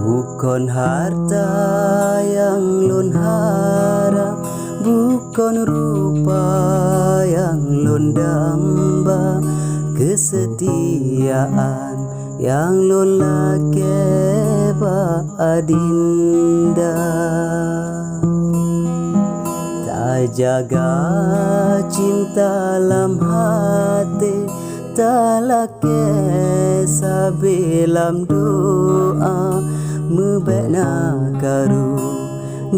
Bukan harta yang lun harap, bukan rupa yang lun damba, kesetiaan yang lun lakeba adinda. Tak jaga cinta lam hati, tak lake sabilam doa, mebekna karu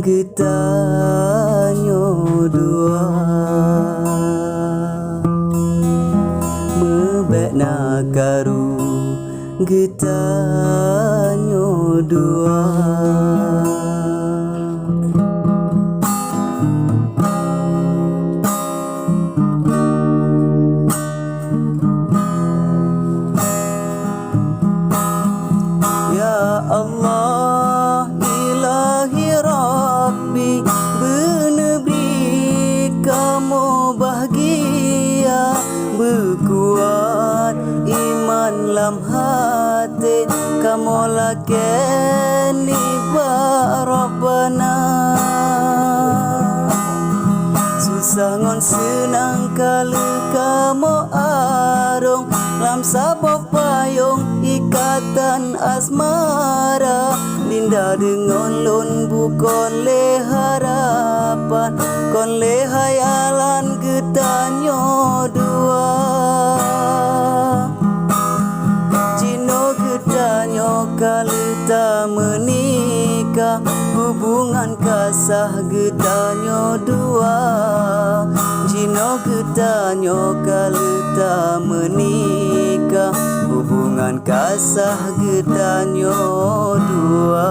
getanyo dua, mebekna karu getanyo dua. Ya Allah, ilahi Rabbi, benebri kamu bahagia, berkuat iman lam hati, kamu laken iba Rabbana. Susah ngon senang kali kamu arung, lam sabab payung ikatan asmara, Dinda dengan lun bukan le harapan, kon le hayalan getanyo dua. Jino getanyo kali tak menikah, hubungan kasah getanyo dua. Jino getanyo kali tak menikah, hubungan kasah getanyo dua.